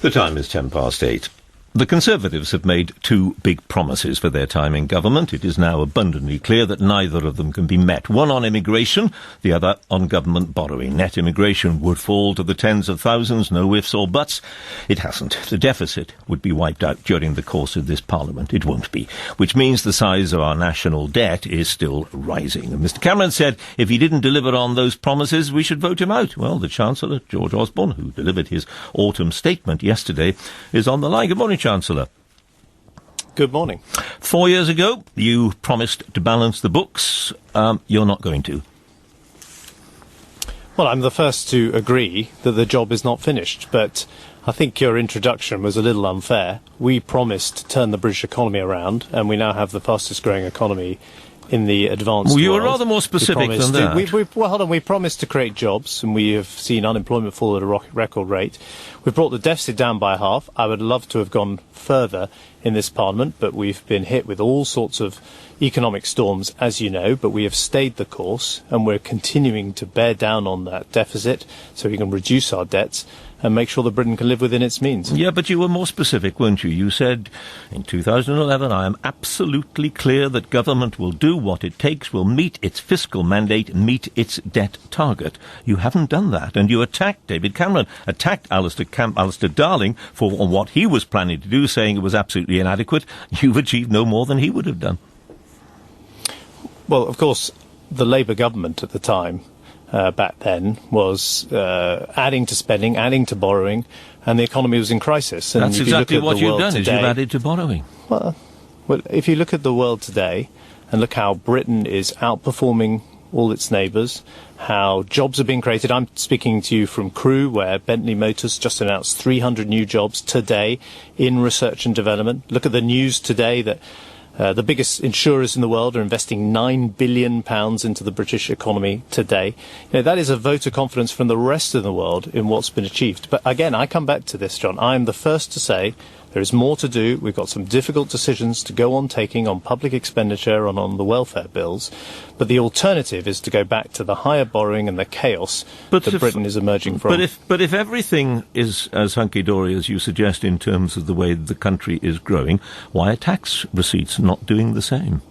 The time is 8:10. The Conservatives have made two big promises for their time in government. It is now abundantly clear that neither of them can be met. One on immigration, the other on government borrowing. Net immigration would fall to the tens of thousands, no ifs or buts. It hasn't. The deficit would be wiped out during the course of this Parliament. It won't be. Which means the size of our national debt is still rising. And Mr Cameron said if he didn't deliver on those promises, we should vote him out. Well, the Chancellor, George Osborne, who delivered his autumn statement yesterday, is on the line. Good morning, Chancellor. Good morning. 4 years ago, you promised to balance the books. You're not going to. Well, I'm the first to agree that the job is not finished, but I think your introduction was a little unfair. We promised to turn the British economy around, and we now have the fastest growing economy in the advanced world. You were rather more specific than that. Well, hold on. We promised to create jobs, and we have seen unemployment fall at a record rate. We've brought the deficit down by half. I would love to have gone further in this Parliament, but we've been hit with all sorts of economic storms, as you know, but we have stayed the course, and we're continuing to bear down on that deficit so we can reduce our debts and make sure that Britain can live within its means. Yeah, but you were more specific, weren't you? You said, in 2011, I am absolutely clear that government will do what it takes, will meet its fiscal mandate, meet its debt target. You haven't done that, and you attacked David Cameron, attacked Alistair Darling for what he was planning to do, saying it was absolutely inadequate. You've achieved no more than he would have done. Well, of course, the Labour government at the time back then was adding to spending, adding to borrowing, and the economy was in crisis. And that's exactly what you've done, is you've added to borrowing. Well, if you look at the world today and look how Britain is outperforming all its neighbours, how jobs are being created. I'm speaking to you from Crewe, where Bentley Motors just announced 300 new jobs today in research and development. Look at the news today that the biggest insurers in the world are investing £9 billion into the British economy today. You know, that is a vote of confidence from the rest of the world in what's been achieved. But again, I come back to this, John. I am the first to say there is more to do. We've got some difficult decisions to go on taking on public expenditure and on the welfare bills. But the alternative is to go back to the higher borrowing and the chaos that Britain is emerging from. But if everything is as hunky-dory as you suggest in terms of the way the country is growing, why are tax receipts not doing the same?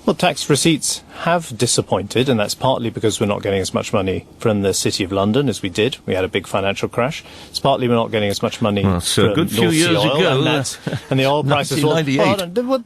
Well, tax receipts have disappointed, and that's partly because we're not getting as much money from the City of London as we did. We had a big financial crash. It's partly we're not getting as much money from a good few North Sea years oil, ago, and the oil prices. Well,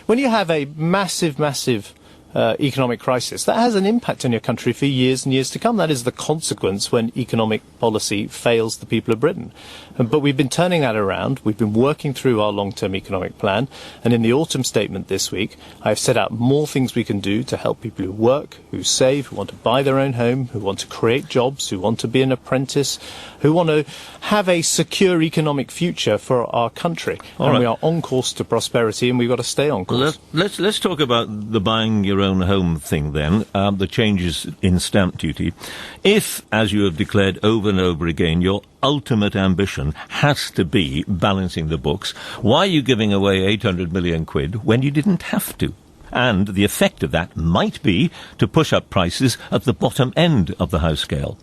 when you have a massive economic crisis, that has an impact on your country for years and years to come. That is the consequence when economic policy fails the people of Britain. But we've been turning that around. We've been working through our long-term economic plan. And in the autumn statement this week, I've set out more things we can do to help people who work, who save, who want to buy their own home, who want to create jobs, who want to be an apprentice, who want to have a secure economic future for our country. We are on course to prosperity, and we've got to stay on course. Let's talk about the buying your own home thing then, the changes in stamp duty. If, as you have declared over and over again, your ultimate ambition has to be balancing the books, why are you giving away 800 million quid when you didn't have to? And the effect of that might be to push up prices at the bottom end of the house scale.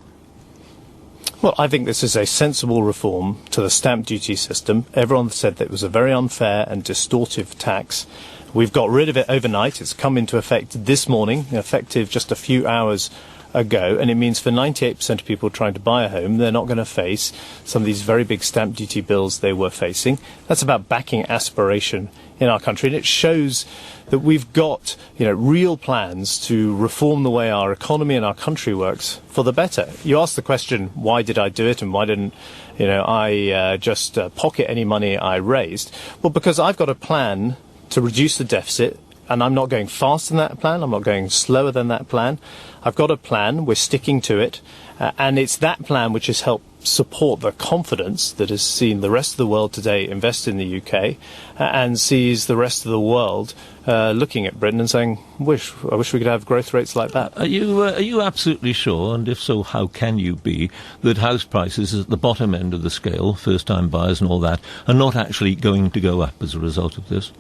Well, I think this is a sensible reform to the stamp duty system. Everyone said that it was a very unfair and distortive tax. We've got rid of it overnight. It's come into effect this morning, effective just a few hours ago, and it means for 98% of people trying to buy a home, they're not going to face some of these very big stamp duty bills they were facing. That's about backing aspiration in our country, and it shows that we've got, real plans to reform the way our economy and our country works for the better. You asked the question, why did I do it, and why didn't I just pocket any money I raised? Well, because I've got a plan to reduce the deficit, and I'm not going faster than that plan, I'm not going slower than that plan. I've got a plan, we're sticking to it, and it's that plan which has helped support the confidence that has seen the rest of the world today invest in the UK, and sees the rest of the world looking at Britain and saying, I wish we could have growth rates like that. Are you absolutely sure, and if so, how can you be, that house prices at the bottom end of the scale, first-time buyers and all that, are not actually going to go up as a result of this?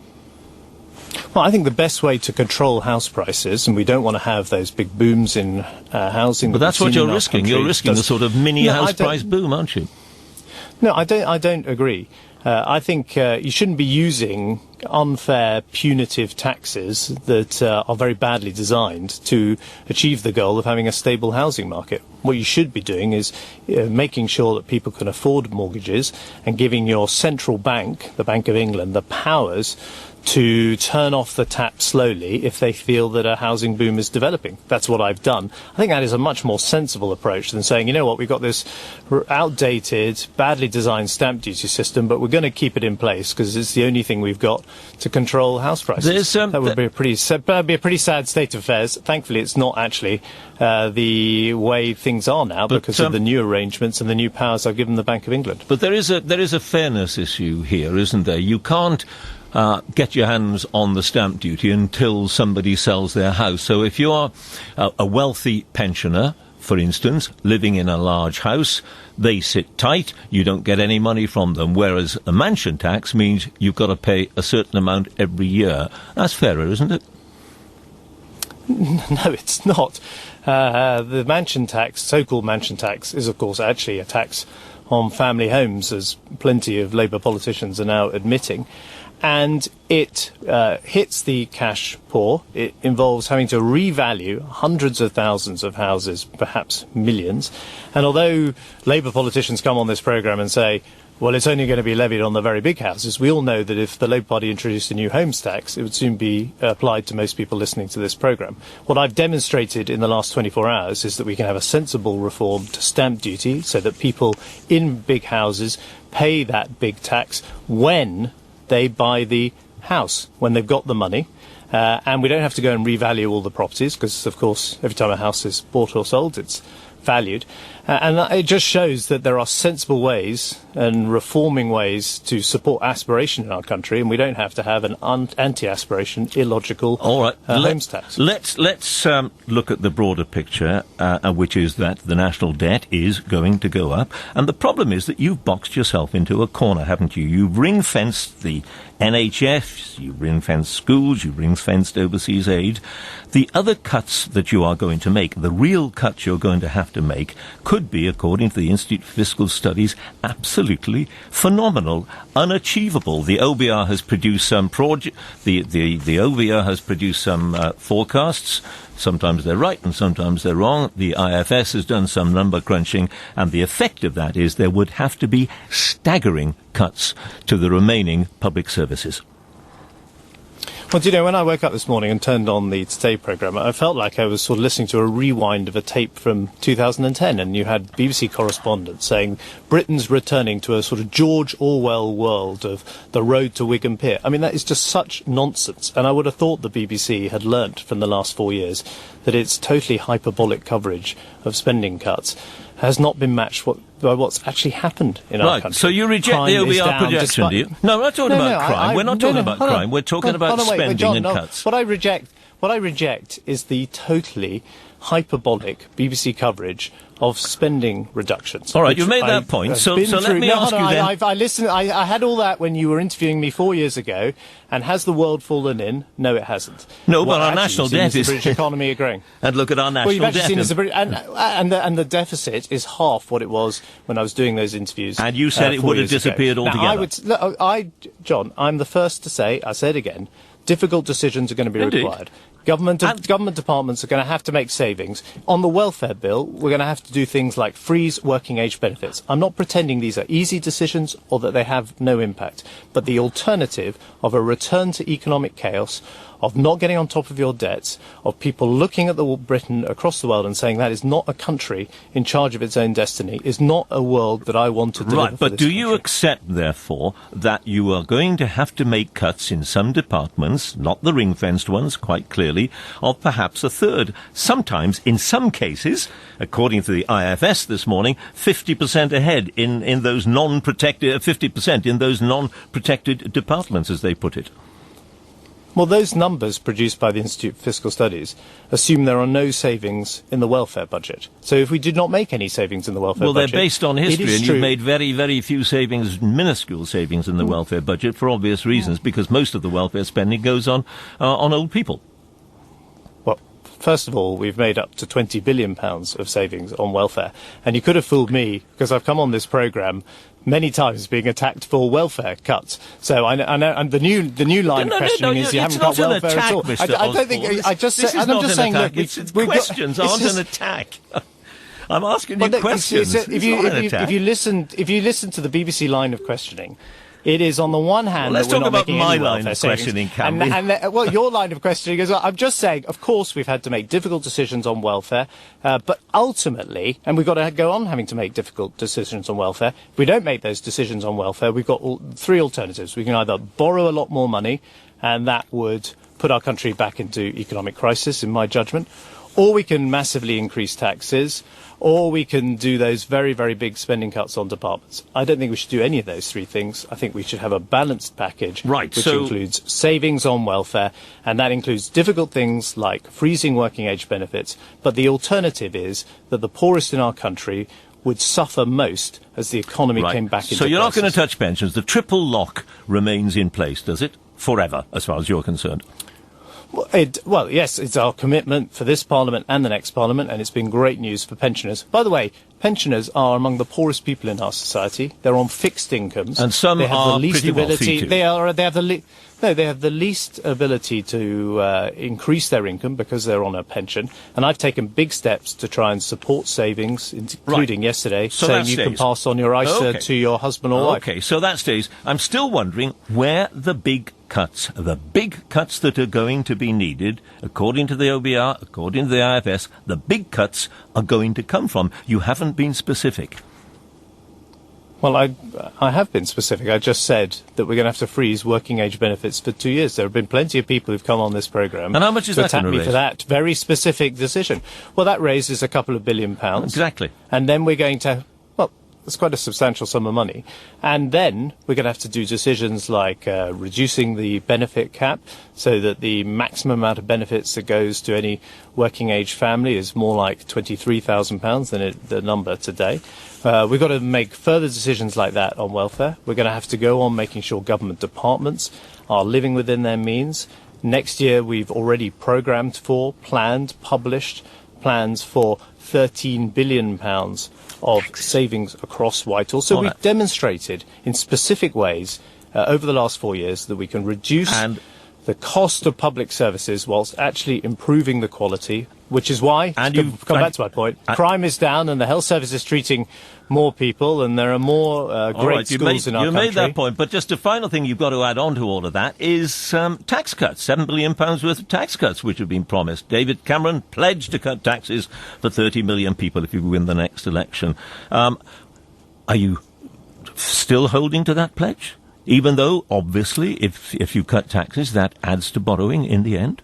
Well, I think the best way to control house prices, and we don't want to have those big booms in housing. But that's what you're risking. You're risking a sort of mini house price boom, aren't you? No, I don't agree. I think you shouldn't be using unfair, punitive taxes that are very badly designed to achieve the goal of having a stable housing market. What you should be doing is making sure that people can afford mortgages and giving your central bank, the Bank of England, the powers to turn off the tap slowly if they feel that a housing boom is developing. That's what I've done. I think that is a much more sensible approach than saying, you know what, we've got this outdated, badly designed stamp duty system, but we're going to keep it in place because it's the only thing we've got to control house prices. That would be a pretty sad state of affairs. Thankfully, it's not actually the way things are now because of the new arrangements and the new powers I've given the Bank of England. But there is a fairness issue here, isn't there? You can't get your hands on the stamp duty until somebody sells their house. So if you are a wealthy pensioner, for instance, living in a large house, they sit tight, you don't get any money from them, whereas a mansion tax means you've got to pay a certain amount every year. That's fairer, isn't it? No, it's not. The mansion tax, so-called mansion tax, is of course actually a tax on family homes, as plenty of Labour politicians are now admitting. And it hits the cash poor. It involves having to revalue hundreds of thousands of houses, perhaps millions. And although Labour politicians come on this programme and say, well, it's only going to be levied on the very big houses, we all know that if the Labour Party introduced a new homes tax, it would soon be applied to most people listening to this programme. What I've demonstrated in the last 24 hours is that we can have a sensible reform to stamp duty so that people in big houses pay that big tax when they buy the house, when they've got the money, and we don't have to go and revalue all the properties because, of course, every time a house is bought or sold, it's valued. And it just shows that there are sensible ways and reforming ways to support aspiration in our country, and we don't have to have an anti-aspiration, illogical homes tax. Let's look at the broader picture, which is that the national debt is going to go up. And the problem is that you've boxed yourself into a corner, haven't you? You've ring-fenced the NHS, you've ring-fenced schools, you've ring-fenced overseas aid. The other cuts that you are going to make, the real cuts you're going to have to make, could be, according to the Institute for Fiscal Studies, absolutely phenomenal, unachievable. The OBR has produced some the OBR has produced some forecasts. Sometimes they're right and sometimes they're wrong. The IFS has done some number crunching, and the effect of that is there would have to be staggering cuts to the remaining public services. Well, do you know, when I woke up this morning and turned on the Today programme, I felt like I was sort of listening to a rewind of a tape from 2010, and you had BBC correspondents saying Britain's returning to a sort of George Orwell world of the road to Wigan Pier. I mean, that is just such nonsense, and I would have thought the BBC had learnt from the last 4 years that its totally hyperbolic coverage of spending cuts has not been matched by what's actually happened in our country. So you reject the OBR projection, do you? No, we're not talking about crime. We're not talking about crime. We're talking about spending and cuts. What I reject is the totally hyperbolic BBC coverage of spending reductions. All right, you made that point. So let me ask you then. I listened. I had all that when you were interviewing me 4 years ago. And has the world fallen in? No, it hasn't. No, but our national debt is the British economy are growing. And look at our national debt. And the deficit is half what it was when I was doing those interviews. And you said it would have disappeared altogether. Now, John, I'm the first to say, I said again, difficult decisions are going to be required. Government departments are going to have to make savings. On the welfare bill, we're going to have to do things like freeze working age benefits. I'm not pretending these are easy decisions or that they have no impact. But the alternative of a return to economic chaos, of not getting on top of your debts, of people looking at Britain across the world and saying that is not a country in charge of its own destiny, is not a world that I want to deliver. Right, but do you accept, therefore, that you are going to have to make cuts in some departments, not the ring-fenced ones, quite clearly, of perhaps a third? Sometimes, in some cases, according to the IFS this morning, 50% ahead in those non-protected, 50% in those non-protected departments, as they put it. Well, those numbers produced by the Institute for Fiscal Studies assume there are no savings in the welfare budget. So if we did not make any savings in the welfare budget... Well, they're based on history, and true. you've made very, very few savings, minuscule savings in the welfare budget for obvious reasons, because most of the welfare spending goes on old people. Well, first of all, we've made up to £20 billion of savings on welfare. And you could have fooled me, because I've come on this programme many times being attacked for welfare cuts. So I know, and the new line of questioning is you haven't got welfare at all. Mr. I don't think. I'm just saying. Look, questions aren't an attack. I'm asking you questions. If you listen to the BBC line of questioning, it is on the one hand let's that we're talk not about making my any line of questioning, can we? Well, your line of questioning as well. I'm just saying, of course, we've had to make difficult decisions on welfare, but ultimately, and we've got to go on having to make difficult decisions on welfare. If we don't make those decisions on welfare, we've got three alternatives. We can either borrow a lot more money, and that would put our country back into economic crisis, in my judgment, or we can massively increase taxes, or we can do those very, very big spending cuts on departments. I don't think we should do any of those three things. I think we should have a balanced package, which includes savings on welfare, and that includes difficult things like freezing working age benefits. But the alternative is that the poorest in our country would suffer most as the economy came back into crisis. So you're not going to touch pensions. The triple lock remains in place, does it? Forever, as far as you're concerned. Well, yes, it's our commitment for this Parliament and the next Parliament, and it's been great news for pensioners. By the way, pensioners are among the poorest people in our society. They're on fixed incomes, and some are pretty wealthy too. They have the least ability to increase their income because they're on a pension. And I've taken big steps to try and support savings, including yesterday, saying you can pass on your ISA to your husband or wife. Okay, so that stays. I'm still wondering where the big cuts that are going to be needed, according to the OBR, according to the IFS, the big cuts are going to come from. You haven't been specific. Well, I have been specific. I just said that we're going to have to freeze working age benefits for 2 years. There have been plenty of people who've come on this programme and how much is to that attack me raise? for that very specific decision. Well, that raises a couple of £1 billion. Exactly. And then we're going to... It's quite a substantial sum of money. And then we're going to have to do decisions like reducing the benefit cap so that the maximum amount of benefits that goes to any working age family is more like £23,000 than the number today. We've got to make further decisions like that on welfare. We're going to have to go on making sure government departments are living within their means. Next year we've already programmed for, planned, published plans for £13 billion of savings across Whitehall. So we've demonstrated in specific ways over the last 4 years that we can reduce the cost of public services whilst actually improving the quality, which is why, to come back to my point, crime is down and the health service is treating more people and there are more great schools in our country. You made that point, but just a final thing you've got to add on to all of that is tax cuts, £7 billion worth of tax cuts which have been promised. David Cameron pledged to cut taxes for 30 million people if you win the next election. Are you still holding to that pledge? Even though, obviously, if you cut taxes, that adds to borrowing in the end?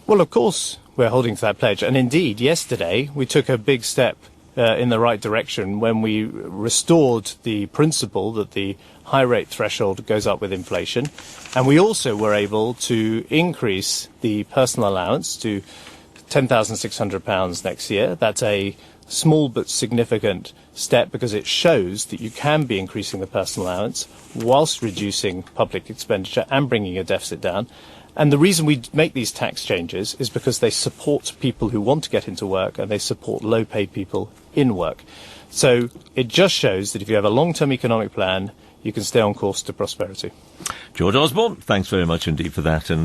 Well, of course, we're holding to that pledge. And indeed, yesterday, we took a big step in the right direction when we restored the principle that the high rate threshold goes up with inflation. And we also were able to increase the personal allowance to £10,600 next year. That's a small but significant step because it shows that you can be increasing the personal allowance whilst reducing public expenditure and bringing a deficit down. And the reason we make these tax changes is because they support people who want to get into work and they support low-paid people in work. So it just shows that if you have a long-term economic plan, you can stay on course to prosperity. George Osborne, thanks very much indeed for that. And